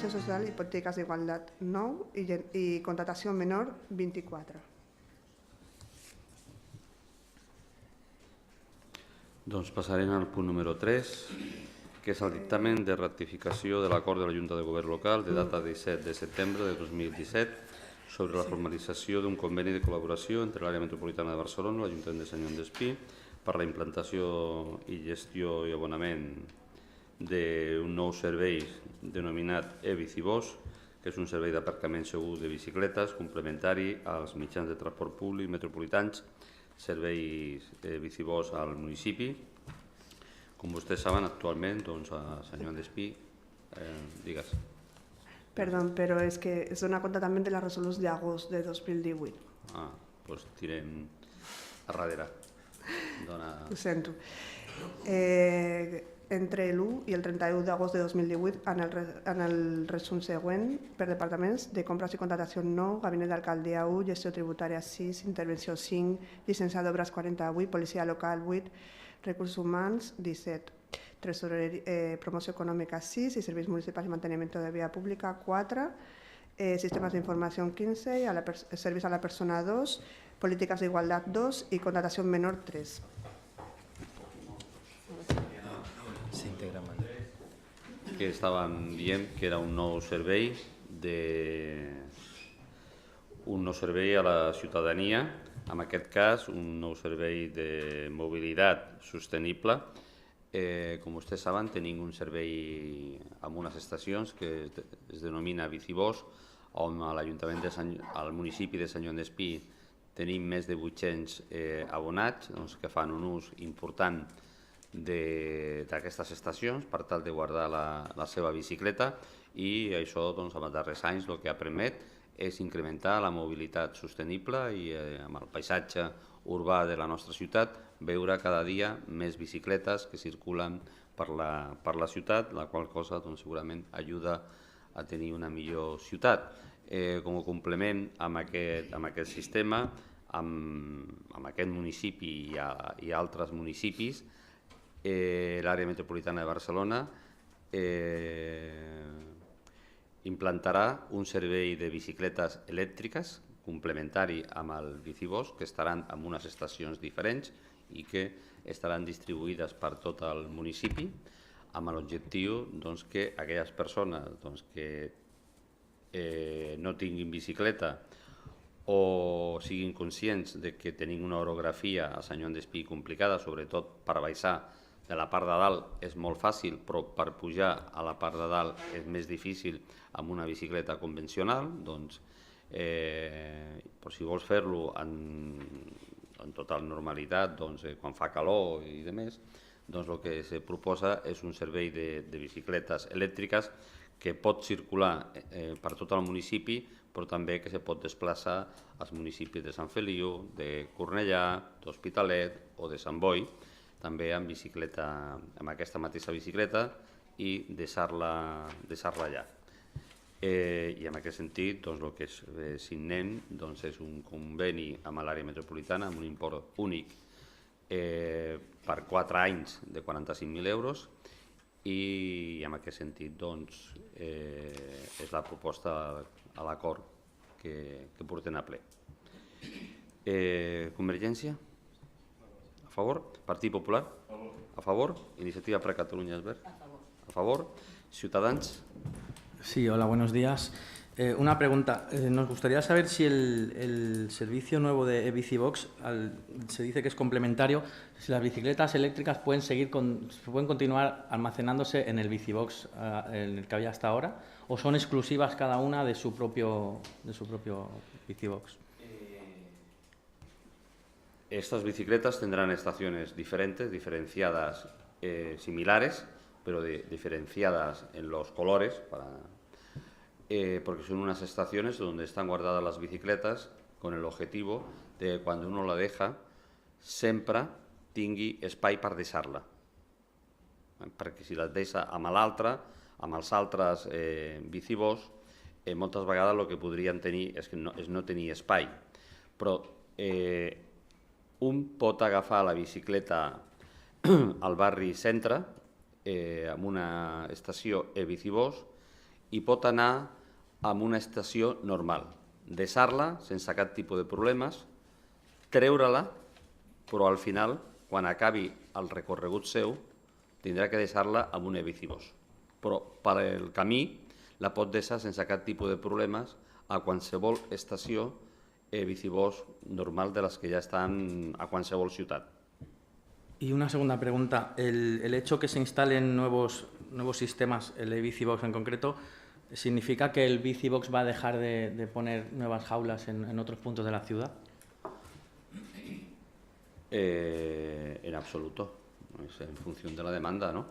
Innovació Social i Polítiques d'Igualtat 9 i Contratació Menor 24. Doncs passarem al punt número 3, que és el dictamen de ratificació de l'acord de la Junta de Govern Local de data 17 de setembre de 2017 sobre la formalització d'un conveni de col·laboració entre l'àrea metropolitana de Barcelona i l'Ajuntament de Sant Joan d'Espí per la implantació i gestió i abonament d'un nou servei denominat eBicibus, que és un servei d'aparcament segur de bicicletes complementari als mitjans de transport públic metropolitans, serveis Bicibus al municipi. Com vostès saben, actualment a Sant Joan d'Espí, digues. Perdó, però és que es dona compte també de la resolució d'agost de 2018. Doncs tirem a darrere. Ho sento. Entre l'1 i el 31 d'agost de 2018, en el resum següent, per departaments de compres i contratació 9, Gabinet d'Alcaldia 1, Gestió Tributària 6, Intervenció 5, Llicència d'Obres 48, Policia Local 8, Recursos Humans 17, Promoció Econòmica 6 i Serveis Municipals i Manteniment de Via Pública 4, Sistemes d'Informació 15, Serveis a la Persona 2, Polítiques d'Igualtat 2 i Contratació Menor 3. Que estàvem dient que era un nou servei a la ciutadania, en aquest cas un nou servei de mobilitat sostenible. Com vostès saben, tenim un servei amb unes estacions que es denomina Bicibus, on a l'Ajuntament al municipi de Sant Joan d'Espí tenim més de 800 abonats que fan un ús important d'aquestes estacions per tal de guardar la seva bicicleta, i això en els darrers anys el que ha permet és incrementar la mobilitat sostenible i amb el paisatge urbà de la nostra ciutat veure cada dia més bicicletes que circulen per la ciutat, la qual cosa segurament ajuda a tenir una millor ciutat. Com a complement amb aquest sistema, amb aquest municipi i altres municipis, l'àrea metropolitana de Barcelona implantarà un servei de bicicletes elèctriques complementari amb el Bicibus, que estaran en unes estacions diferents i que estaran distribuïdes per tot el municipi, amb l'objectiu que aquelles persones que no tinguin bicicleta o siguin conscients que tenim una orografia a Sant Joan d'Espí complicada, sobretot per baixar de la part de dalt és molt fàcil, però per pujar a la part de dalt és més difícil amb una bicicleta convencional. Però si vols fer-lo en total normalitat, quan fa calor i demés, el que se proposa és un servei de bicicletes elèctriques que pot circular per tot el municipi, però també que se pot desplaçar als municipis de Sant Feliu, de Cornellà, d'Hospitalet o de Sant Boi, també amb aquesta mateixa bicicleta, i deixar-la allà. I en aquest sentit el que signem és un conveni amb l'àrea metropolitana amb un import únic per 4 anys de 45.000 euros, i en aquest sentit és la proposta a l'acord que portem a ple. Convergència? A favor? Partit Popular? A favor? Iniciativa per Catalunya Verds? A favor. Ciutadans? Sí, hola, buenos días. Una pregunta. Nos gustaría saber si el servicio nuevo de eBicibus, se dice que es complementario, si las bicicletas eléctricas pueden continuar almacenándose en el Bicibus en el que había hasta ahora, o son exclusivas cada una de su propio Bicibus. Estas bicicletas tendrán estaciones diferenciadas, similares, pero diferenciadas en los colores, porque son unas estaciones donde están guardadas las bicicletas con el objetivo de que cuando uno la deja sempre tingui espai per deixar-la. Perquè si la deixa amb l'altra, amb els altres Bicibus, moltes vegades el que podrien tenir és no tenir espai. Però un pot agafar la bicicleta al barri centre amb una estació eBicibus i pot anar amb una estació normal, deixar-la sense cap tipus de problemes, treure-la, però al final, quan acabi el recorregut seu, tindrà que deixar-la amb un EBICIBOS. Però per el camí la pot deixar sense cap tipus de problemes a qualsevol estació EBICIBOS normal de les que ja estan a qualsevol ciutat. Y una segunda pregunta. El hecho que se instalen nuevos sistemas, el EBICIBOX en concreto, ¿significa que el BiciBox va a dejar de poner nuevas jaulas en otros puntos de la ciudad? En absoluto. Es en función de la demanda, ¿no?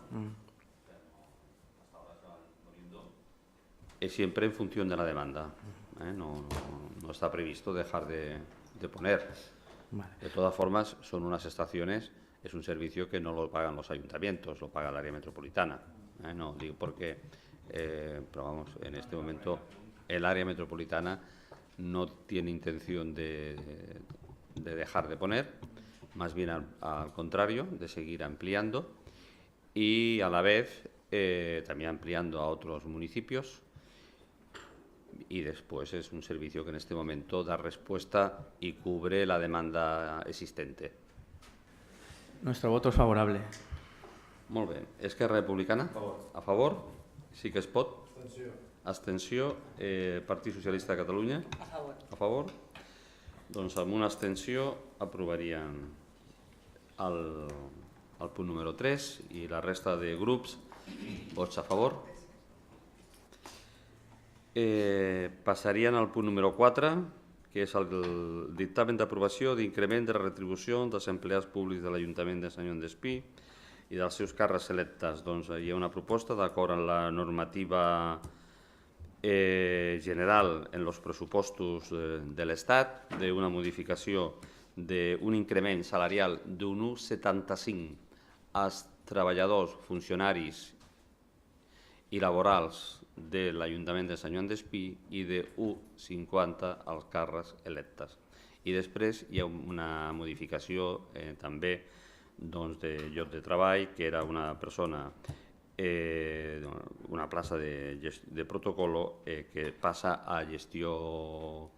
Es siempre en función de la demanda. No está previsto dejar de poner. Vale. De todas formas, son unas estaciones, es un servicio que no lo pagan los ayuntamientos, lo paga el área metropolitana. No digo porque, pero vamos, en este momento el área metropolitana no tiene intención de dejar de poner, más bien al contrario, de seguir ampliando y a la vez también ampliando a otros municipios. Y después es un servicio que en este momento da respuesta y cubre la demanda existente. Nuestro voto es favorable. Molt bé. Esquerra Republicana? A favor. Sí que es pot? Abstenció. Partit Socialista de Catalunya? A favor. A favor. Doncs amb una abstenció aprovaríem el punt número 3 i la resta de grups vots a favor. Passarien al punt número 4, que és el dictamen d'aprovació d'increment de la retribució dels empleats públics de l'Ajuntament de Sant Joan d'Espí i dels seus càrrecs electes. Doncs hi ha una proposta d'acord amb la normativa general en els pressupostos de l'Estat d'una modificació d'un increment salarial d'un 1,75 als treballadors, funcionaris i laborals de l'Ajuntament de Sant Joan d'Espí i de 1,50 als càrrecs electes. I després hi ha una modificació també de lloc de treball, que era una persona, una plaça de protocolo que passa a gestió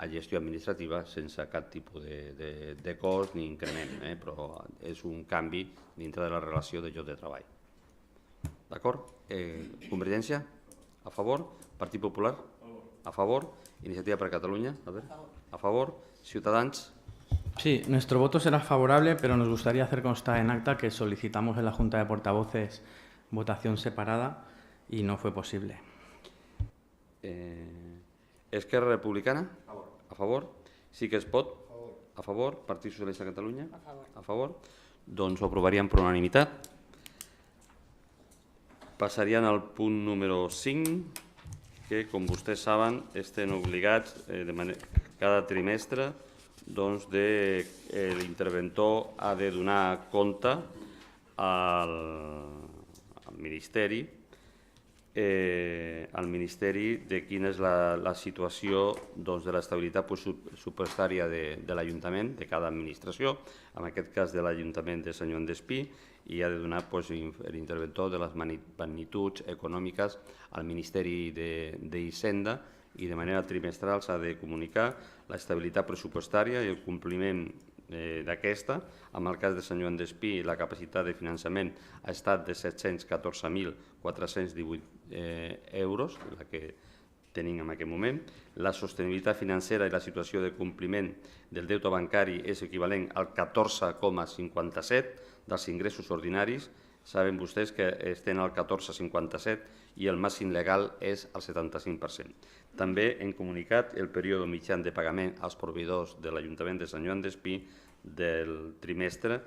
administrativa sense cap tipus de cost ni increment, però és un canvi dintre de la relació de lloc de treball. D'acord? Convergència? A favor. Partit Popular? A favor. Iniciativa per Catalunya? A favor. Ciutadans? Sí, nuestro voto será favorable, pero nos gustaría hacer constar en acta que solicitamos en la Junta de Portavoces votación separada y no fue posible. Esquerra Republicana? A favor. Sí que es pot? A favor. Partit Socialista de Catalunya? A favor. Doncs ho aprovaríem per unanimitat. Passarien al punt número 5, que, com vostès saben, estem obligats cada trimestre de l'interventor ha de donar compte al Ministeri de quina és la situació de l'estabilitat pressupostària de l'Ajuntament, de cada administració, en aquest cas de l'Ajuntament de Sant Joan d'Espí, i ha de donar l'interventor de les magnituds econòmiques al Ministeri d'Hisenda i de manera trimestral s'ha de comunicar l'estabilitat pressupostària i el compliment d'aquesta. En el cas de Sant Joan d'Espí, la capacitat de finançament ha estat de 714.418 euros, la que tenim en aquest moment. La sostenibilitat financera i la situació de compliment del deute bancari és equivalent al 14,57% dels ingressos ordinaris. Saben vostès que estem al 14,57% i el màxim legal és el 75%. També hem comunicat el període mitjà de pagament als proveïdors de l'Ajuntament de Sant Joan d'Espí del trimestre.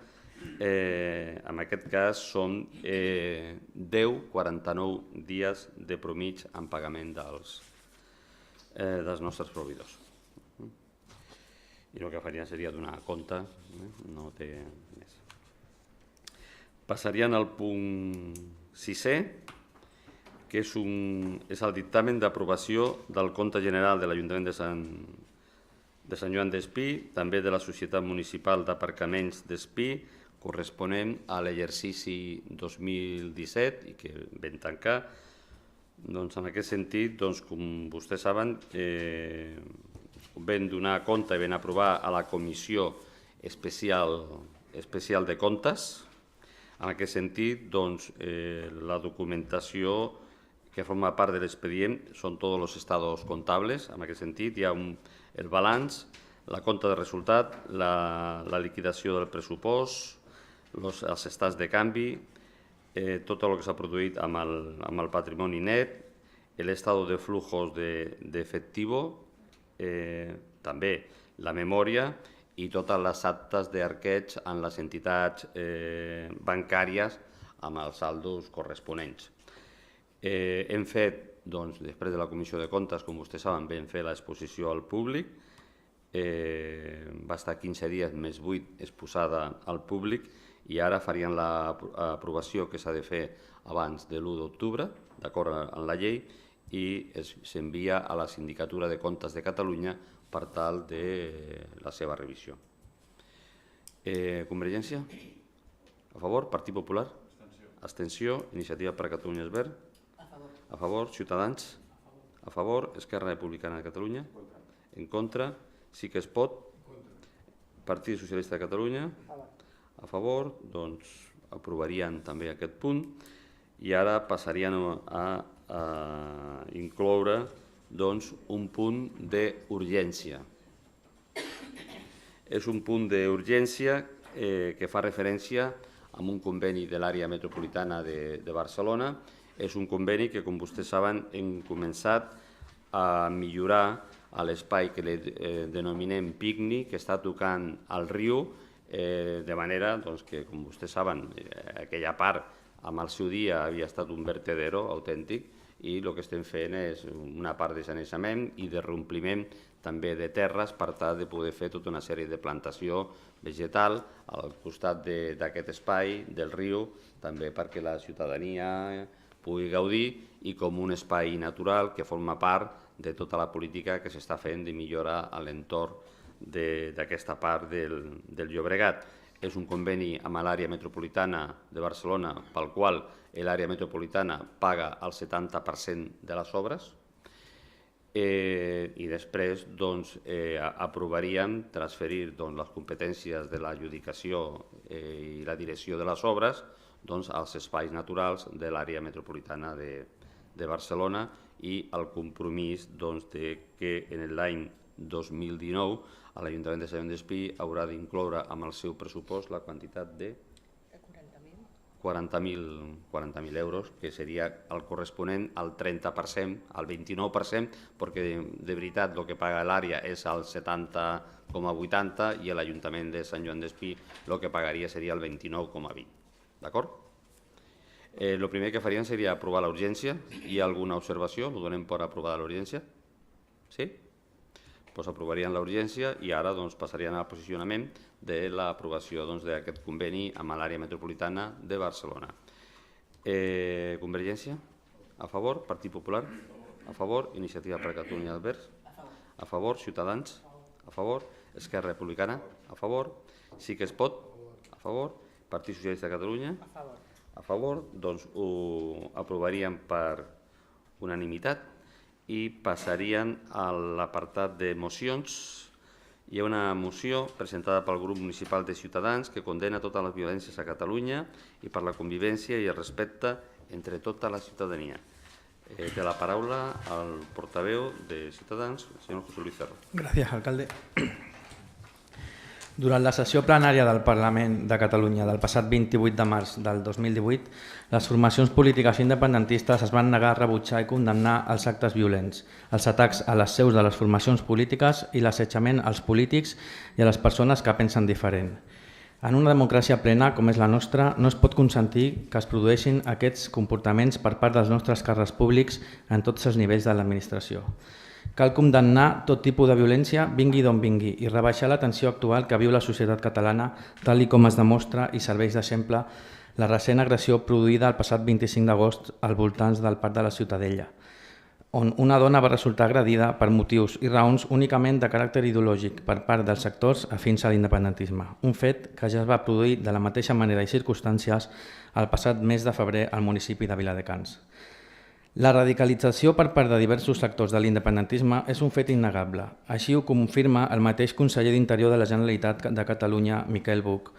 En aquest cas són 10,49 dies de promig en pagament dels nostres proveïdors. I el que faria seria donar compte, no té més. Passaríem al punt 6è, que és el dictamen d'aprovació del compte general de l'Ajuntament de Sant Joan d'Espí, també de la Societat Municipal d'Aparcaments d'Espí, corresponent a l'exercici 2017 i que vam tancar, Doncs en aquest sentit, com vostès saben, vam donar compte i vam aprovar a la Comissió Especial de Comptes. En aquest sentit, la documentació que forma part de l'expedient són tots els estados contables. En aquest sentit, hi ha el balanç, la compta de resultat, la liquidació del pressupost, els estats de canvi, tot el que s'ha produït amb el patrimoni net, l'estado de flujos d'efectivo, també la memòria i totes les actes d'arqueig en les entitats bancàries amb els saldos corresponents. Hem fet, després de la Comissió de Comptes, com vostès saben, vam fer l'exposició al públic, va estar 15 dies més 8 exposada al públic i ara farien l'aprovació que s'ha de fer abans de l'1 d'octubre, d'acord amb la llei, i s'envia a la Sindicatura de Comptes de Catalunya per tal de la seva revisió. Convergència? A favor? Partit Popular? Abstenció. Iniciativa per Catalunya Verds? A favor. Ciutadans? A favor. Esquerra Republicana de Catalunya? En contra. Sí que es pot. Partit Socialista de Catalunya? A favor. Doncs aprovarien també aquest punt i ara passarien a incloure un punt d'urgència. És un punt d'urgència que fa referència a un conveni de l'àrea metropolitana de Barcelona. És un conveni que, com vostès saben, hem començat a millorar l'espai que denominem PICNI, que està tocant al riu, de manera que, com vostès saben, aquella part amb el seu dia havia estat un vertedero autèntic i el que estem fent és una part de sanejament i de reompliment també de terres per tal de poder fer tota una sèrie de plantació vegetal al costat d'aquest espai del riu, també perquè la ciutadania pugui gaudir i com un espai natural que forma part de tota la política que s'està fent de millora a l'entorn d'aquesta part del Llobregat. És un conveni amb l'àrea metropolitana de Barcelona pel qual l'àrea metropolitana paga el 70% de les obres i després aprovaríem transferir les competències de l'adjudicació i la direcció de les obres als espais naturals de l'àrea metropolitana de Barcelona i el compromís que en l'any 2019 l'Ajuntament de Sant Joan Despí haurà d'incloure amb el seu pressupost la quantitat de 40.000 euros, que seria el corresponent al 30%, al 29%, perquè de veritat el que paga l'àrea és el 70,80 i l'Ajuntament de Sant Joan Despí el que pagaria seria el 29,20. D'acord? El primer que farien seria aprovar la urgència. Hi ha alguna observació? Ho donem per aprovada la urgència? Sí? Doncs aprovarien la urgència i ara passarien al posicionament de l'aprovació d'aquest conveni amb l'àrea metropolitana de Barcelona. Convergència? A favor? Partit Popular? A favor? Iniciativa per Catalunya Verds? A favor? Ciutadans? A favor? Esquerra Republicana? A favor? Sí que es pot? A favor? Partit Socialista de Catalunya? A favor. Doncs ho aprovaríem per unanimitat i passarien a l'apartat de mocions. Hi ha una moció presentada pel grup municipal de Ciutadans que condena totes les violències a Catalunya i per la convivència i el respecte entre tota la ciutadania. Té la paraula el portaveu de Ciutadans, el senyor José Luis Cerro. Gràcies, alcalde. Durant la sessió plenària del Parlament de Catalunya del passat 28 de març del 2018, les formacions polítiques independentistes es van negar a rebutjar i condemnar els actes violents, els atacs a les seus de les formacions polítiques i l'assetjament als polítics i a les persones que pensen diferent. En una democràcia plena com és la nostra, no es pot consentir que es produeixin aquests comportaments per part dels nostres càrrecs públics en tots els nivells de l'administració. Cal condemnar tot tipus de violència, vingui d'on vingui, i rebaixar la tensió actual que viu la societat catalana, tal com es demostra i serveix d'exemple la recent agressió produïda el passat 25 d'agost als voltants del Parc de la Ciutadella, on una dona va resultar agredida per motius i raons únicament de caràcter ideològic per part dels sectors afins a l'independentisme, un fet que ja es va produir de la mateixa manera i circumstàncies el passat mes de febrer al municipi de Viladecans. La radicalització per part de diversos sectors de l'independentisme és un fet innegable. Així ho confirma el mateix conseller d'Interior de la Generalitat de Catalunya, Miquel Buch,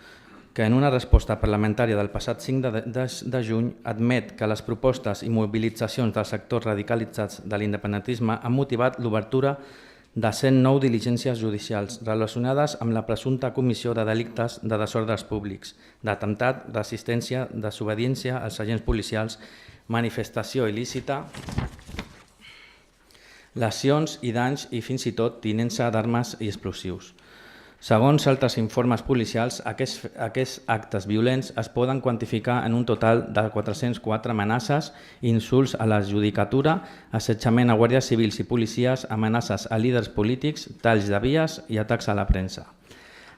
que en una resposta parlamentària del passat 5 de juny admet que les propostes i mobilitzacions dels sectors radicalitzats de l'independentisme han motivat l'obertura de 109 diligències judicials relacionades amb la presumpta comissió de delictes de desordres públics, d'atemptat, resistència, desobediència als agents policials, manifestació il·lícita, lesions i danys i fins i tot tinença d'armes i explosius. Segons altres informes policials, aquests actes violents es poden quantificar en un total de 404 amenaces, insults a la judicatura, assetjament a guàrdies civils i policies, amenaces a líders polítics, talls de vies i atacs a la premsa.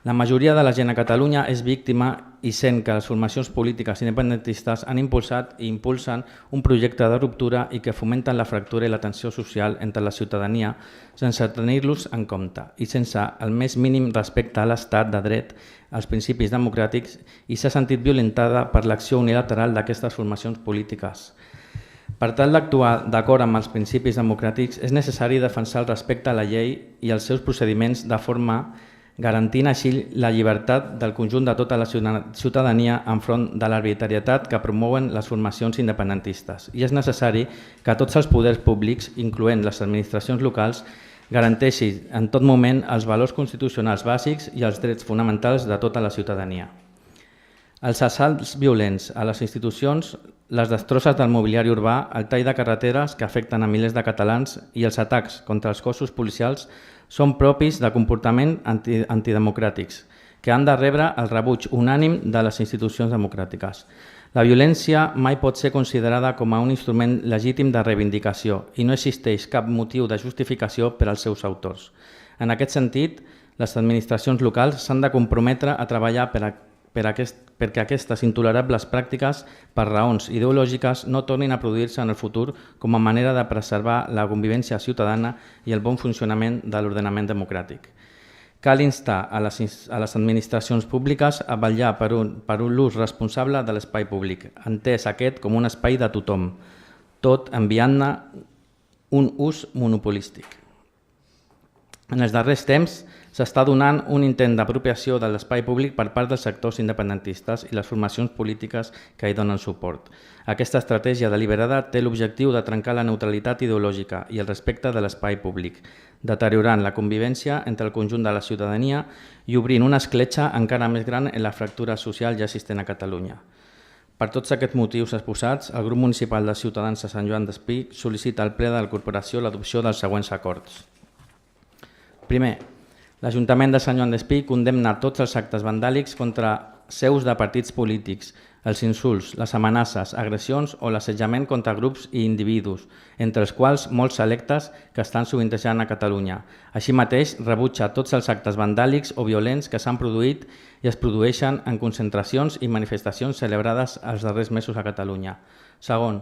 La majoria de la gent a Catalunya és víctima i sent que les formacions polítiques independentistes han impulsat i impulsen un projecte de ruptura i que fomenten la fractura i la tensió social entre la ciutadania sense tenir-los en compte i sense el més mínim respecte a l'estat de dret, als principis democràtics i s'ha sentit violentada per l'acció unilateral d'aquestes formacions polítiques. Per tal d'actuar d'acord amb els principis democràtics és necessari defensar el respecte a la llei i els seus procediments de forma garantint així la llibertat del conjunt de tota la ciutadania enfront de l'arbitrarietat que promouen les formacions independentistes. I és necessari que tots els poders públics, incloent les administracions locals, garanteixin en tot moment els valors constitucionals bàsics i els drets fonamentals de tota la ciutadania. Els assalts violents a les institucions, les destrosses del mobiliari urbà, el tall de carreteres que afecten a milers de catalans i els atacs contra els cossos policials són propis de comportaments antidemocràtics, que han de rebre el rebuig unànim de les institucions democràtiques. La violència mai pot ser considerada com a un instrument legítim de reivindicació i no existeix cap motiu de justificació per als seus autors. En aquest sentit, les administracions locals s'han de comprometre a treballar perquè aquestes intolerables pràctiques per raons ideològiques no tornin a produir-se en el futur com a manera de preservar la convivència ciutadana i el bon funcionament de l'ordenament democràtic. Cal instar a les administracions públiques a vetllar per un ús responsable de l'espai públic, entès aquest com un espai de tothom, tot enviant-ne un ús monopolístic. En els darrers temps s'està donant un intent d'apropiació de l'espai públic per part dels sectors independentistes i les formacions polítiques que hi donen suport. Aquesta estratègia deliberada té l'objectiu de trencar la neutralitat ideològica i el respecte de l'espai públic, deteriorant la convivència entre el conjunt de la ciutadania i obrint una escletxa encara més gran en la fractura social ja existent a Catalunya. Per tots aquests motius exposats, el grup municipal de Ciutadans de Sant Joan d'Espí sol·licita al ple de la corporació l'adopció dels següents acords. Primer, l'Ajuntament de Sant Joan d'Espí condemna tots els actes vandàlics contra seus de partits polítics, els insults, les amenaces, agressions o l'assetjament contra grups i individus, entre els quals molts selectes que estan sovintejant a Catalunya. Així mateix, rebutja tots els actes vandàlics o violents que s'han produït i es produeixen en concentracions i manifestacions celebrades els darrers mesos a Catalunya. Segon,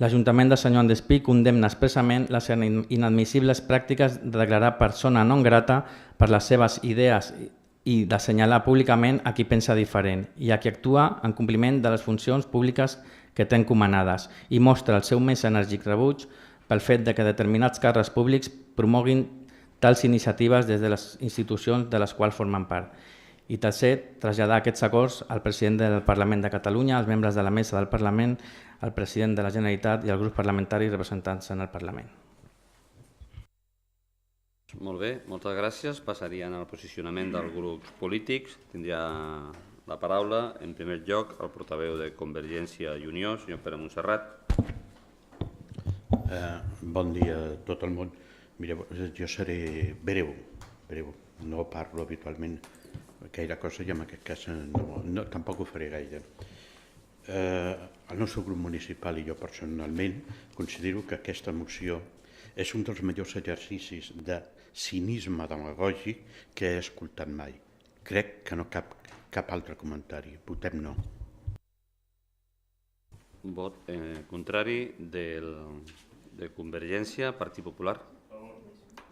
l'Ajuntament de Sant Joan d'Espí condemna expressament les inadmissibles pràctiques de declarar persona non grata per les seves idees i d'assenyalar públicament a qui pensa diferent i a qui actua en compliment de les funcions públiques que té encomanades i mostra el seu més enèrgic rebuig pel fet de que determinats càrrecs públics promoguin tals iniciatives des de les institucions de les quals formen part. I tercer, traslladar aquests acords al president del Parlament de Catalunya, als membres de la mesa del Parlament, al president de la Generalitat i als grups parlamentaris representants en el Parlament. Molt bé, moltes gràcies. Passarien al posicionament dels grups polítics. Tindria la paraula, en primer lloc, el portaveu de Convergència i Unió, senyor Pere Montserrat. Bon dia a tot el món. Mireu, jo seré breu. No parlo habitualment gaire cosa i en aquest cas tampoc ho faré gaire. El nostre grup municipal i jo personalment considero que aquesta moció és un dels millors exercicis de cinisme demagògic que he escoltat mai. Crec que no cap altre comentari. Votem no. Vot contrari de Convergència, Partit Popular.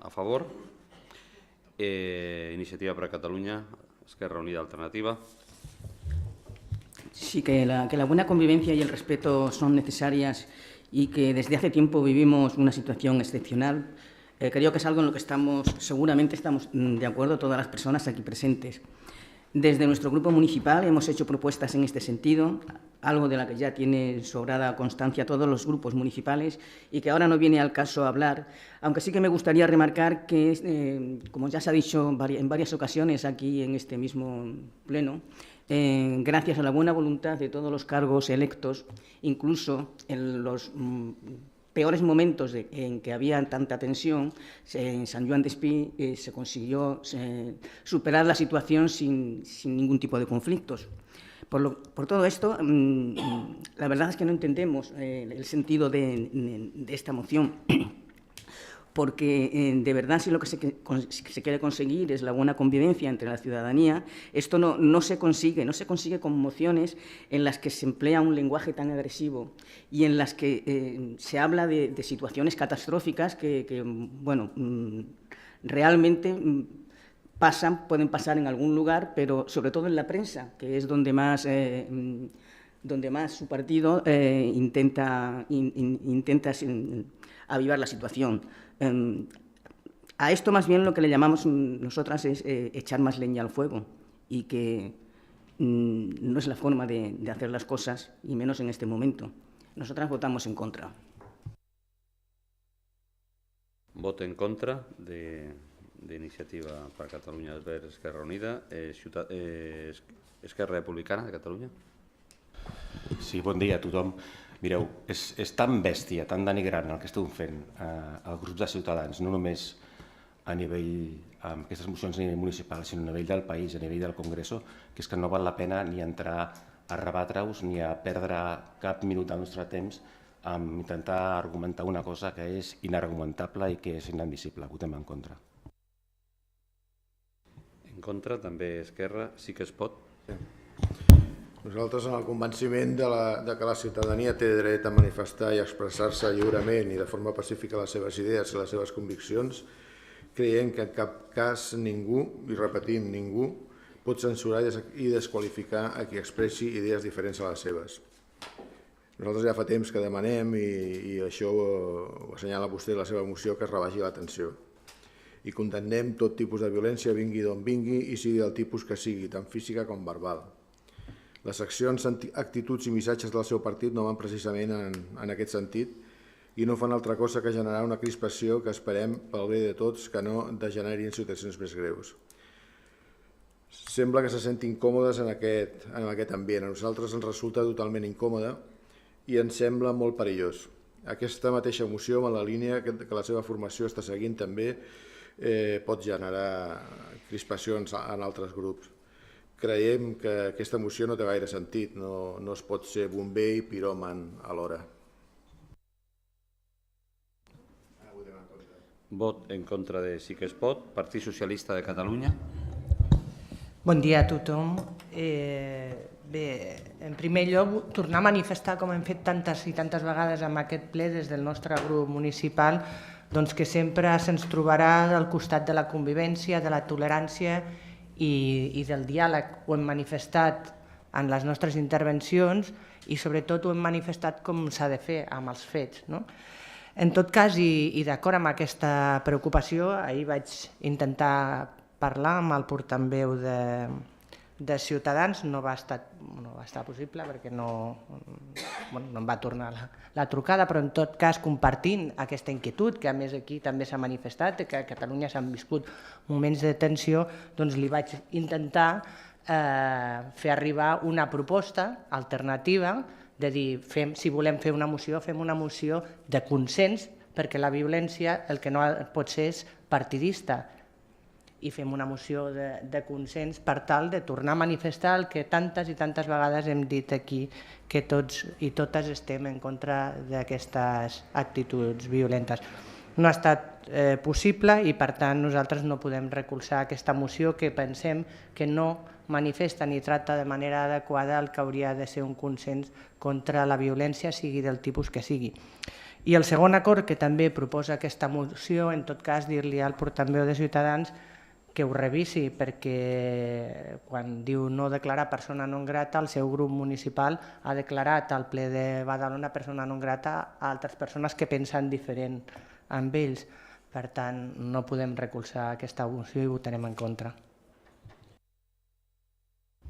A favor. Iniciativa per a Catalunya, Esquerra Unida Alternativa. Sí, que la buena convivencia y el respeto son necesarias y que desde hace tiempo vivimos una situación excepcional. Creo que es algo en lo que seguramente estamos de acuerdo todas las personas aquí presentes. Desde nuestro grupo municipal hemos hecho propuestas en este sentido, algo de la que ya tiene sobrada constancia todos los grupos municipales y que ahora no viene al caso hablar, aunque sí que me gustaría remarcar que, como ya se ha dicho en varias ocasiones aquí en este mismo pleno, gracias a la buena voluntad de todos los cargos electos, incluso en los peores momentos en que había tanta tensión, en Sant Joan d'Espí se consiguió superar la situación sin ningún tipo de conflictos. Por todo esto, la verdad es que no entendemos el sentido de esta moción, porque de verdad si lo que se quiere conseguir es la buena convivencia entre la ciudadanía, esto no se consigue con mociones en las que se emplea un lenguaje tan agresivo y en las que se habla de situaciones catastróficas que bueno, realmente pueden pasar en algún lugar, pero sobre todo en la prensa, que es donde más su partido intenta avivar la situación. A esto más bien lo que le llamamos nosotras es echar más leña al fuego y que no es la forma de hacer las cosas, y menos en este momento. Nosotras votamos en contra. Vot en contra d'Iniciativa per Catalunya Verds Esquerra Unida. Esquerra Republicana de Catalunya. Sí, bon dia a tothom. Mireu, és tan bèstia, tan denigrant el que esteu fent al grup de ciutadans, no només a nivell, amb aquestes mocions a nivell municipal, sinó a nivell del país, a nivell del Congreso, que és que no val la pena ni entrar a rebatre-us ni a perdre cap minut del nostre temps amb intentar argumentar una cosa que és inargumentable i que és inadmissible. Votem en contra. En contra, també Esquerra, sí que es pot. Sí. Nosaltres, en el convenciment de que la ciutadania té dret a manifestar i expressar-se lliurement i de forma pacífica les seves idees i les seves conviccions, creiem que en cap cas ningú, i repetim, ningú, pot censurar i desqualificar a qui expressi idees diferents a les seves. Nosaltres ja fa temps que demanem, i això ho assenyala vostè en la seva moció, que es rebaixi la tensió. I condemnem tot tipus de violència, vingui d'on vingui i sigui del tipus que sigui, tant física com verbal. Les accions, actituds i missatges del seu partit no van precisament en aquest sentit i no fan altra cosa que generar una crispació que esperem pel bé de tots que no degeneri en situacions més greus. Sembla que se sentin còmodes en aquest ambient. A nosaltres ens resulta totalment incòmode i ens sembla molt perillós. Aquesta mateixa moció, en la línia que la seva formació està seguint també, pot generar crispacions en altres grups. Creiem que aquesta moció no té gaire sentit, no es pot ser bomber i piròman alhora. Vot en contra de Sí que es pot. Partit Socialista de Catalunya. Bon dia a tothom. Bé, en primer lloc, tornar a manifestar, com hem fet tantes i tantes vegades en aquest ple des del nostre grup municipal, doncs que sempre se'ns trobarà al costat de la convivència, de la tolerància i del diàleg. Ho hem manifestat en les nostres intervencions i sobretot ho hem manifestat com s'ha de fer, amb els fets. En tot cas, i d'acord amb aquesta preocupació, ahir vaig intentar parlar amb el portaveu de Ciutadans, no va estar possible perquè no em va tornar la trucada, però en tot cas compartint aquesta inquietud, que a més aquí també s'ha manifestat, que a Catalunya s'han viscut moments de tensió, doncs li vaig intentar fer arribar una proposta alternativa de dir, si volem fer una moció, fem una moció de consens, perquè la violència el que no pot ser és partidista, i fem una moció de consens per tal de tornar a manifestar el que tantes i tantes vegades hem dit aquí, que tots i totes estem en contra d'aquestes actituds violentes. No ha estat possible i, per tant, nosaltres no podem recolzar aquesta moció que pensem que no manifesta ni tracta de manera adequada el que hauria de ser un consens contra la violència, sigui del tipus que sigui. I el segon acord que també proposa aquesta moció, en tot cas, dir-li al portaveu de Ciutadans que ho revisi, perquè quan diu no declarar persona non grata, el seu grup municipal ha declarat al ple de Badalona persona non grata a altres persones que pensen diferent amb ells. Per tant, no podem recolzar aquesta moció i votarem en contra.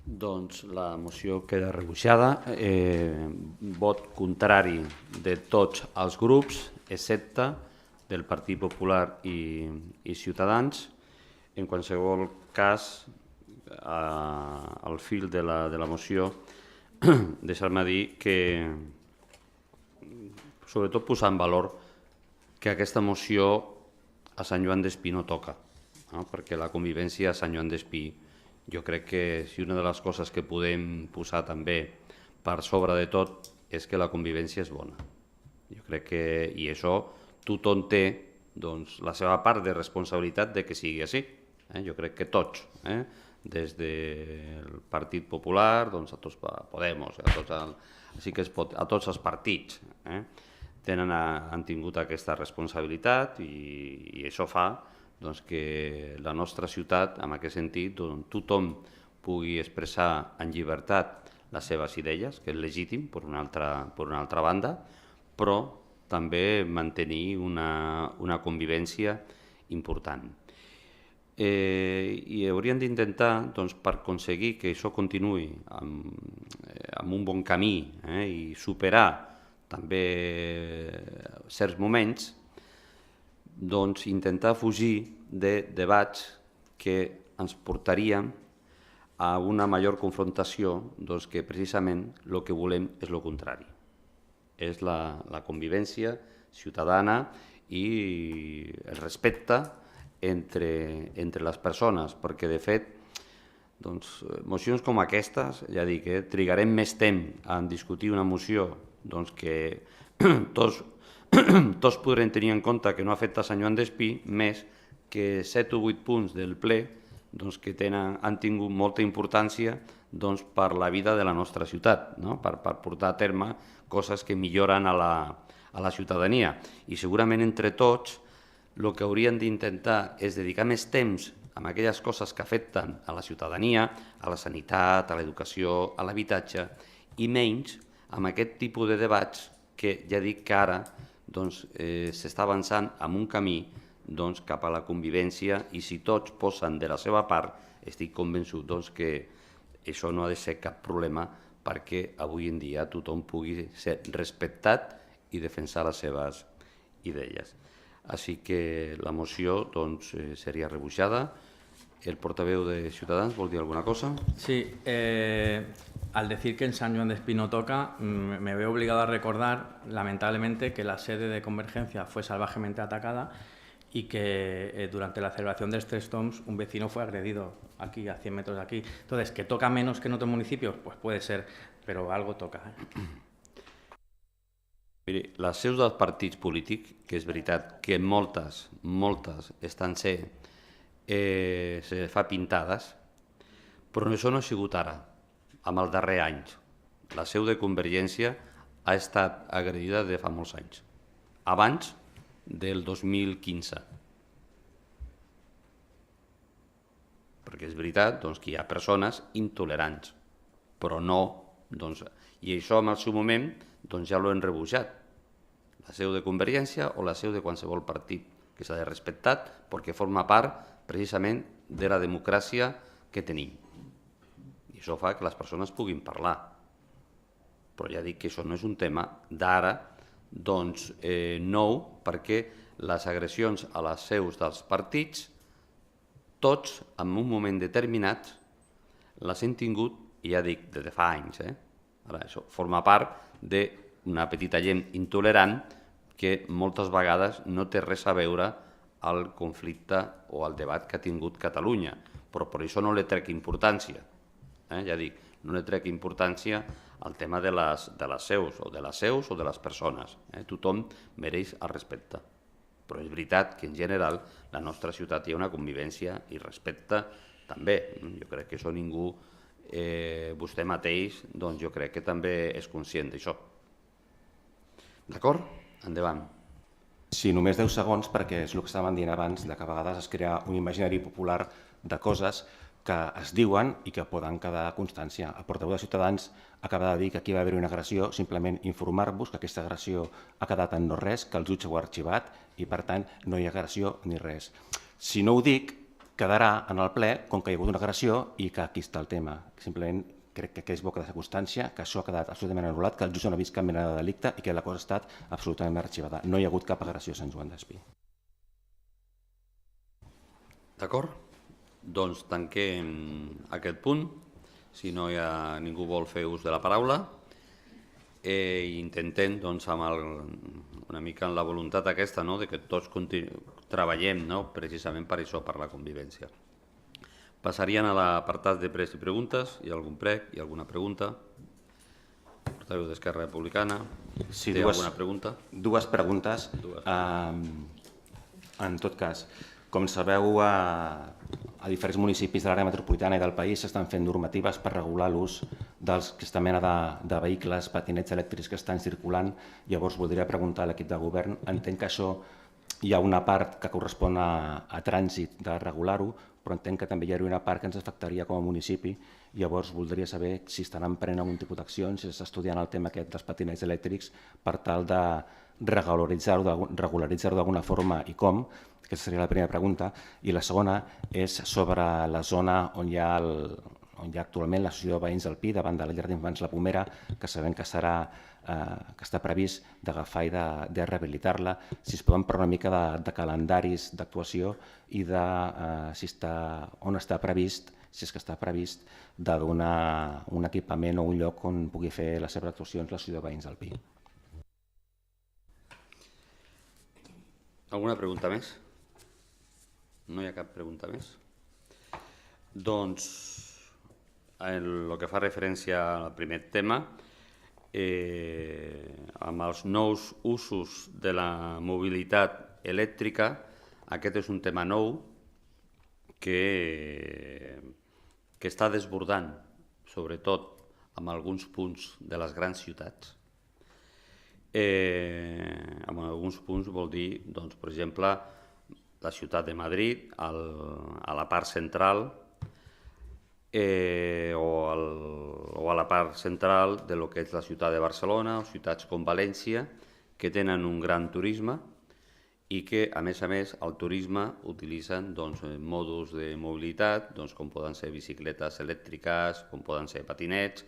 Doncs la moció queda rebutjada. Vot contrari de tots els grups, excepte del Partit Popular i Ciutadans. En qualsevol cas, al fil de la moció, deixar-me dir que, sobretot posar en valor que aquesta moció a Sant Joan d'Espí no toca, no? Perquè la convivència a Sant Joan d'Espí, jo crec que si una de les coses que podem posar també per sobre de tot és que la convivència és bona. Jo crec que, i això tothom té doncs, la seva part de responsabilitat de que sigui així. Jo crec que tots, des del Partit Popular, doncs, a tots Podemos, a tots els partits, han tingut aquesta responsabilitat i això fa doncs, que la nostra ciutat, en aquest sentit, doncs, tothom pugui expressar en llibertat les seves idees, que és legítim per una altra banda, però també mantenir una convivència important. I hauríem d'intentar, doncs, per aconseguir que això continuï amb un bon camí i superar també certs moments, doncs intentar fugir de debats que ens portarien a una major confrontació, doncs que precisament el que volem és el contrari. És la convivència ciutadana i el respecte entre les persones, perquè de fet mocions com aquestes, ja dic, trigarem més temps en discutir una moció que tots podrem tenir en compte que no afecta Sant Joan d'Espí, més que 7 o 8 punts del ple que han tingut molta importància per la vida de la nostra ciutat, per portar a terme coses que milloren a la ciutadania. I segurament entre tots el que hauríem d'intentar és dedicar més temps a aquelles coses que afecten a la ciutadania, a la sanitat, a l'educació, a l'habitatge, i menys amb aquest tipus de debats que ja dic que ara s'està avançant en un camí cap a la convivència, i si tots posen de la seva part, estic convençut que això no ha de ser cap problema perquè avui en dia tothom pugui ser respectat i defensar les seves idees. Així que la moció seria rebutjada. ¿El portaveu de Ciutadans vol dir alguna cosa? Sí, al decir que en San Joan d'Espí no toca, me veo obligado a recordar, lamentablemente, que la sede de Convergencia fue salvajemente atacada y que durante la celebración de Tres Toms un vecino fue agredido aquí, a 100 metros de aquí. Entonces, ¿que toca menos que en otros municipios? Pues puede ser, pero algo toca. Miri, les seus dels partits polítics, que és veritat que moltes estan se fa pintades, però això no ha sigut ara, amb el darrer any. La seu de Convergència ha estat agredida de fa molts anys, abans del 2015. Perquè és veritat que hi ha persones intolerants, però no, i això en el seu moment ja l'ho hem rebutjat. La seu de Convergència o la seu de qualsevol partit que s'ha de respectar perquè forma part precisament de la democràcia que tenim. I això fa que les persones puguin parlar. Però ja dic que això no és un tema d'ara, nou, perquè les agressions a les seus dels partits, tots, en un moment determinat, les hem tingut, i ja dic, des de fa anys. Ara, això forma part d'una petita gent intolerant que moltes vegades no té res a veure al conflicte o al debat que ha tingut Catalunya, però per això no li trec importància. Ja dic, no li trec importància al tema de les seus o de les persones. Tothom mereix el respecte. Però és veritat que en general la nostra ciutat hi ha una convivència i respecte també. Jo crec que això ningú, vostè mateix, jo crec que també és conscient d'això. D'acord? Endavant. Sí, només 10 segons, perquè és el que estàvem dient abans, que a vegades es crea un imaginari popular de coses que es diuen i que poden quedar a constància. El portaveu de Ciutadans acaba de dir que aquí va haver una agressió, simplement informar-vos que aquesta agressió ha quedat en no res, que el jutge ho ha arxivat i, per tant, no hi ha agressió ni res. Si no ho dic, quedarà en el ple com que hi ha hagut una agressió i que aquí està el tema. Simplement crec que és bo que de constància, que això ha quedat absolutament anul·lat, que el jutge no ha vist cap mena de delicte i que la cosa ha estat absolutament arxivada. No hi ha hagut cap agressió a Sant Joan d'Espí. D'acord? Doncs tanquem aquest punt. Si no hi ha ningú vol fer ús de la paraula, intentem, doncs, una mica en la voluntat aquesta, de que tots treballem precisament per això, per la convivència. Passaríem a l'apartat de pregs i preguntes. Hi ha algun prec? Hi ha alguna pregunta? Portaveu d'Esquerra Republicana. Té alguna pregunta? Dues preguntes. En tot cas, com sabeu, a diferents municipis de l'àrea metropolitana i del país s'estan fent normatives per regular l'ús d'aquesta mena de vehicles, patinets elèctrics que estan circulant. Llavors voldria preguntar a l'equip de govern, entenc que això hi ha una part que correspon a trànsit de regular-ho, però entenc que també hi ha una part que ens afectaria com a municipi. Llavors voldria saber si estan emprenent algun tipus d'accions, si s'està estudiant el tema aquest dels patinets elèctrics per tal de regularitzar-ho d'alguna forma i com. Aquesta seria la primera pregunta. I la segona és sobre la zona on hi ha actualment l'associació de veïns del Pi, davant de la llar d'infants La Pomera, que sabem que està previst d'agafar i de rehabilitar-la. Si es poden parlar una mica de calendaris d'actuació i de on està previst, si és que està previst, de donar un equipament o un lloc on pugui fer les seves actuacions l'associació de veïns del Pi. Alguna pregunta més? No hi ha cap pregunta més? Doncs, en el que fa referència al primer tema, amb els nous usos de la mobilitat elèctrica, aquest és un tema nou que està desbordant, sobretot en alguns punts de les grans ciutats. En alguns punts vol dir, doncs, per exemple, la ciutat de Madrid, a la part central, o a la part central de lo que és la ciutat de Barcelona o ciutats com València, que tenen un gran turisme i que, a més, el turisme utilitzen mòduls de mobilitat, com poden ser bicicletes elèctriques, com poden ser patinets,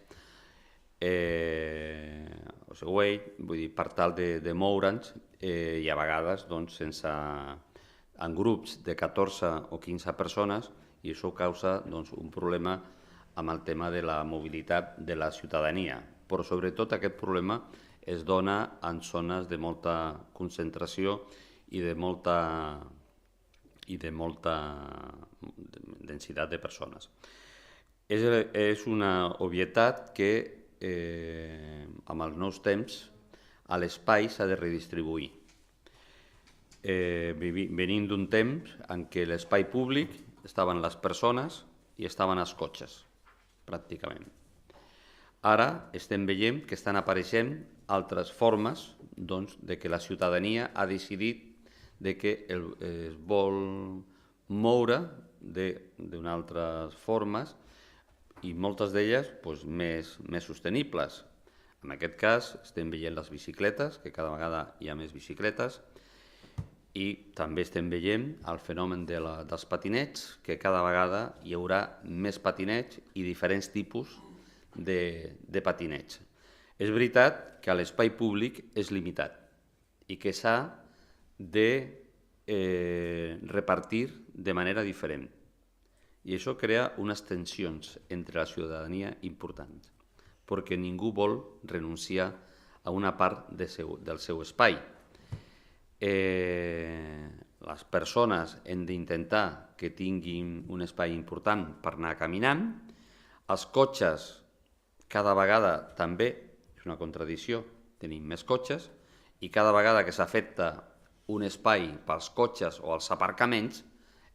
o següent, vull dir, per tal de moure'ns i a vegades en grups de 14 o 15 persones, i això causa un problema amb el tema de la mobilitat de la ciutadania. Però sobretot aquest problema es dona en zones de molta concentració i de molta densitat de persones. És una obvietat que amb els nous temps l'espai s'ha de redistribuir. Venim d'un temps en què l'espai públic estaven les persones i estaven els cotxes, pràcticament. Ara estem veient que estan apareixent altres formes de que la ciutadania ha decidit que es vol moure d'unes altres formes i moltes d'elles més sostenibles. En aquest cas estem veient les bicicletes, que cada vegada hi ha més bicicletes, i també estem veient el fenomen dels patinets, que cada vegada hi haurà més patinets i diferents tipus de patinets. És veritat que l'espai públic és limitat i que s'ha de repartir de manera diferent. I això crea unes tensions entre la ciutadania importants, perquè ningú vol renunciar a una part del seu espai. Les persones hem d'intentar que tinguin un espai important per anar caminant. Els cotxes cada vegada també, és una contradicció, tenim més cotxes i cada vegada que s'afecta un espai pels cotxes o els aparcaments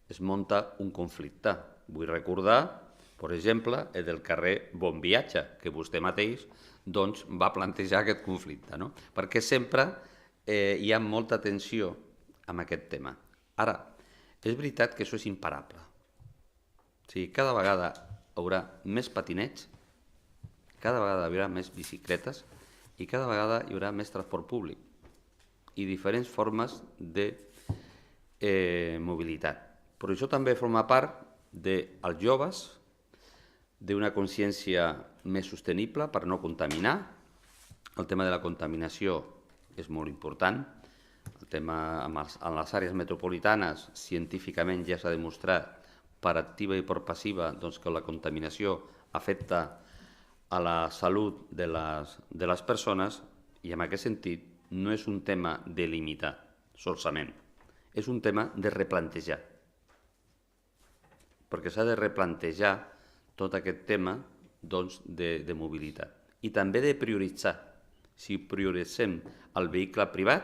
es munta un conflicte. Vull recordar, per exemple, el del carrer Bon Viatge, que vostè mateix va plantejar aquest conflicte, perquè sempre hi ha molta tensió amb aquest tema. Ara, és veritat que això és imparable. O sigui, cada vegada hi haurà més patinets, cada vegada hi haurà més bicicletes i cada vegada hi haurà més transport públic i diferents formes de mobilitat. Però això també forma part dels joves, d'una consciència més sostenible per no contaminar. El tema de la contaminació és molt important. El tema en les àrees metropolitanes, científicament ja s'ha demostrat per activa i per passiva que la contaminació afecta a la salut de les persones i en aquest sentit no és un tema de limitar solament, és un tema de replantejar. Perquè s'ha de replantejar tot aquest tema de mobilitat i també de prioritzar. Si prioritzem el vehicle privat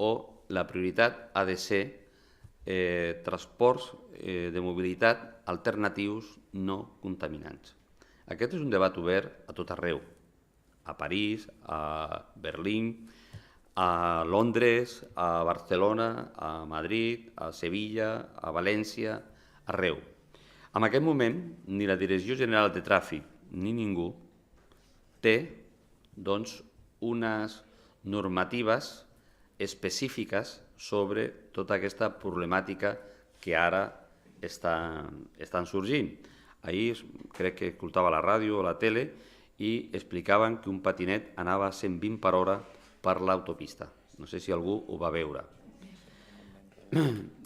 o la prioritat ha de ser transports de mobilitat alternatius no contaminants. Aquest és un debat obert a tot arreu, a París, a Berlín, a Londres, a Barcelona, a Madrid, a Sevilla, a València, arreu. En aquest moment, ni la Direcció General de Tràfic ni ningú té unes normatives específiques sobre tota aquesta problemàtica que ara estan sorgint. Ahir crec que escoltava la ràdio o la tele i explicaven que un patinet anava a 120 per hora per l'autopista. No sé si algú ho va veure.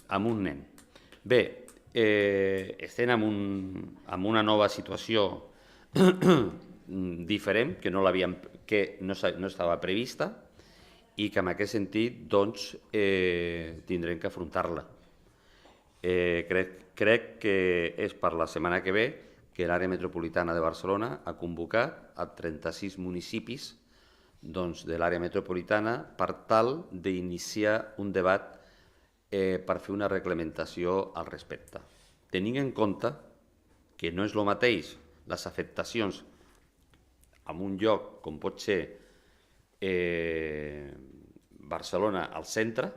Amb un nen. Bé, estem en una nova situació diferent, que no estava prevista i que en aquest sentit tindrem que afrontar-la. Crec que és per la setmana que ve que l'àrea metropolitana de Barcelona ha convocat a 36 municipis de l'àrea metropolitana per tal d'iniciar un debat per fer una reglamentació al respecte. Tenint en compte que no és el mateix les afectacions en un lloc com pot ser Barcelona al centre,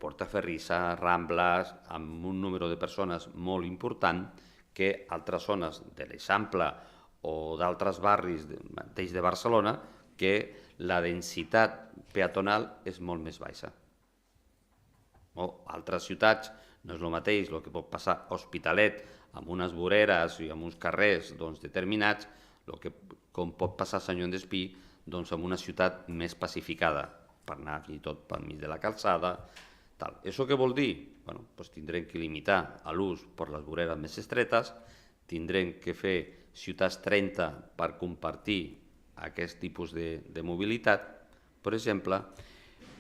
Portaferrissa, Rambles, amb un número de persones molt important, que altres zones de l'Eixample o d'altres barris mateix de Barcelona, que la densitat peatonal és molt més baixa. O altres ciutats no és el mateix el que pot passar a Hospitalet amb unes voreres i amb uns carrers determinats, com pot passar a Sant Joan d'Espí en una ciutat més pacificada, per anar fins i tot pel mig de la calçada. Això què vol dir? Tindrem que limitar l'ús per les voreres més estretes, tindrem que fer ciutats 30 per compartir aquest tipus de mobilitat, per exemple,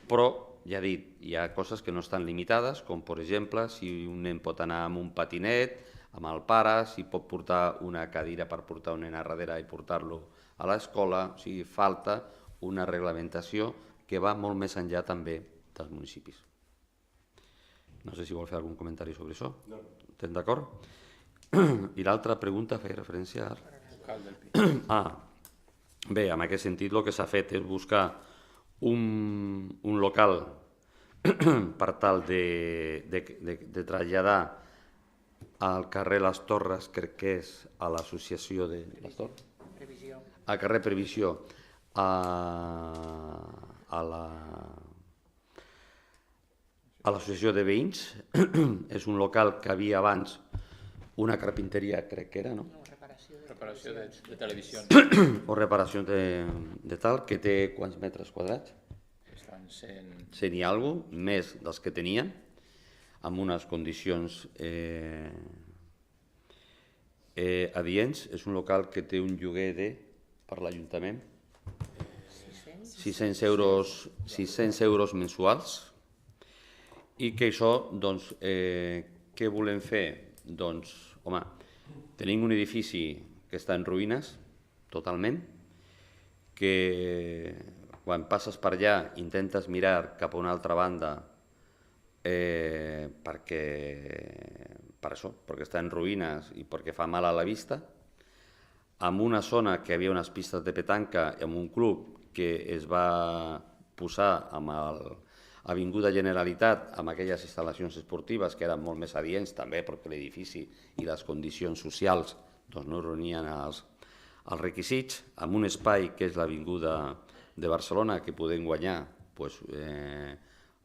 però, ja he dit, hi ha coses que no estan limitades, com per exemple, si un nen pot anar amb un patinet, amb el pare, si pot portar una cadira per portar un nen a darrere i portar-lo a l'escola, o sigui, falta una reglamentació que va molt més enllà també dels municipis. No sé si vol fer algun comentari sobre això. No. Estem d'acord? I l'altra pregunta feia referència a... Bé, en aquest sentit el que s'ha fet és buscar un local per tal de traslladar al carrer Les Torres, crec que és a l'associació de... Al carrer Previsió, a l'associació de veïns. És un local que havia abans una carpinteria, crec que era, no? Reparació de televisió. O reparació de tal, que té quants metres quadrats? Estan 100 i alguna cosa, més dels que tenien, amb unes condicions adients. És un local que té un lloguer per l'Ajuntament 600 euros mensuals, i que això, què volem fer? Doncs, home, tenim un edifici que està en ruïnes, totalment, que quan passes per allà intentes mirar cap a una altra banda perquè està en ruïnes i perquè fa mal a la vista, en una zona que hi havia unes pistes de petanca i amb un club que es va posar amb Avinguda Generalitat, amb aquelles instal·lacions esportives que eren molt més adients també perquè l'edifici i les condicions socials no reunien els requisits, amb un espai que és l'Avinguda de Barcelona que podem guanyar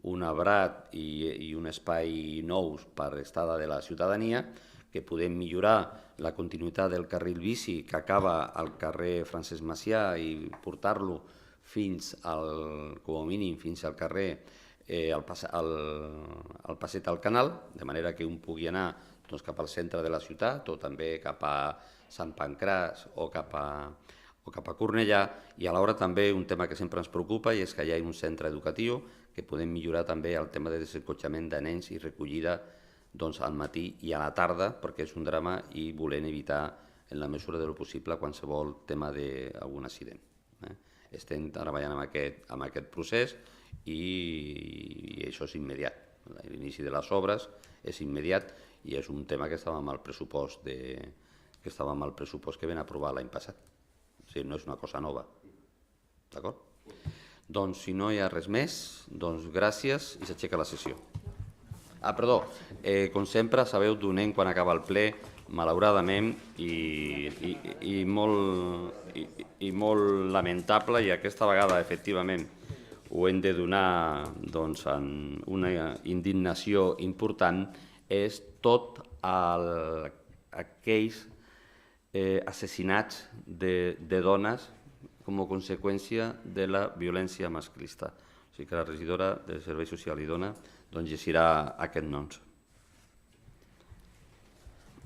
un arbrat i un espai nous per estada de la ciutadania, que podem millorar la continuïtat del carril bici que acaba al carrer Francesc Macià i portar-lo com a mínim fins al carrer al passeig del Canal, de manera que un pugui anar cap al centre de la ciutat o també cap a Sant Pancràs o cap a Cornellà, i alhora també un tema que sempre ens preocupa i és que hi ha un centre educatiu que podem millorar també el tema de desencotjament de nens i recollida al matí i a la tarda, perquè és un drama i volem evitar en la mesura del possible qualsevol tema d'algun accident. Estem treballant amb aquest procés i això és immediat. L'inici de les obres és immediat i és un tema que estava amb el pressupost que vam aprovar l'any passat. O sigui, no és una cosa nova. D'acord? Doncs si no hi ha res més, doncs gràcies i s'aixeca la sessió. Perdó, com sempre sabeu, donem quan acaba el ple, malauradament i molt lamentable, i aquesta vegada efectivament ho hem de donar en una indignació important, és tot aquells assassinats de dones com a conseqüència de la violència masclista. O sigui que la regidora de Servei Social i Dona llegirà aquests noms.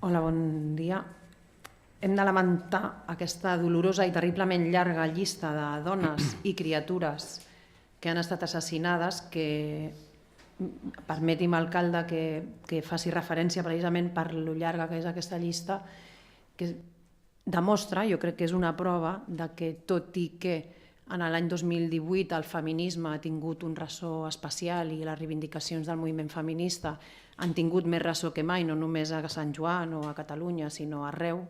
Hola, bon dia. Hem de lamentar aquesta dolorosa i terriblement llarga llista de dones i criatures que han estat assassinades, que permeti'm, alcalde, que faci referència precisament per lo llarga que és aquesta llista, que demostra, jo crec que és una prova, que tot i que en l'any 2018 el feminisme ha tingut un ressò especial i les reivindicacions del moviment feminista han tingut més ressò que mai, no només a Sant Joan o a Catalunya, sinó arreu,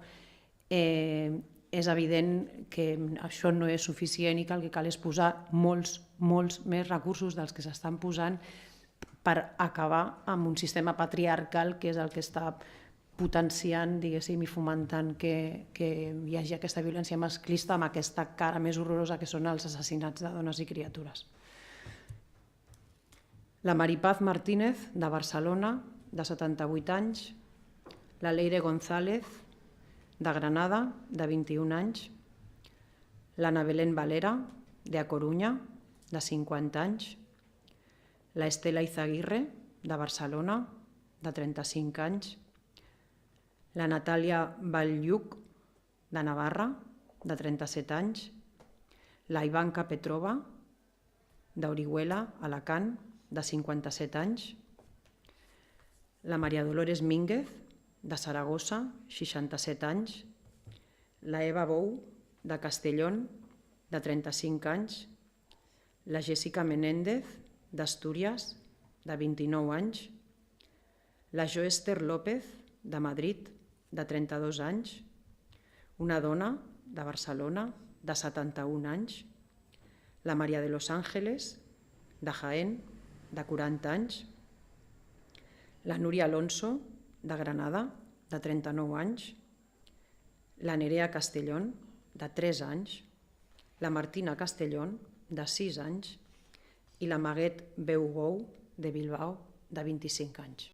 és evident que això no és suficient i que el que cal és posar molts més recursos dels que s'estan posant per acabar amb un sistema patriarcal que és el que està potenciant, diguéssim, i fomentant que hi hagi aquesta violència masclista amb aquesta cara més horrorosa que són els assassinats de dones i criatures. La Maripaz Martínez, de Barcelona, de 78 anys. La Leire González, de Granada, de 21 anys. L'Ana Belén Valera, de A Corunya, de 50 anys. La Estela Izaguirre, de Barcelona, de 35 anys. La Natàlia Valluc, de Navarra, de 37 anys. La Ivanka Petrova, d'Orihuela, Alacant, de 57 anys. La Maria Dolores Mínguez, de Saragossa, 67 anys. La Eva Bou, de Castellón, de 35 anys. La Jessica Menéndez, d'Astúries, de 29 anys. La Jo Ester López, de Madrid, de 32 anys. Una dona, de Barcelona, de 71 anys. La Maria de los Ángeles, de Jaén, de 40 anys. La Núria Alonso, de Granada, de 39 anys. La Nerea Castellón, de 3 anys. La Martina Castellón, de 6 anys. I la Maguet Beugou, de Bilbao, de 25 anys.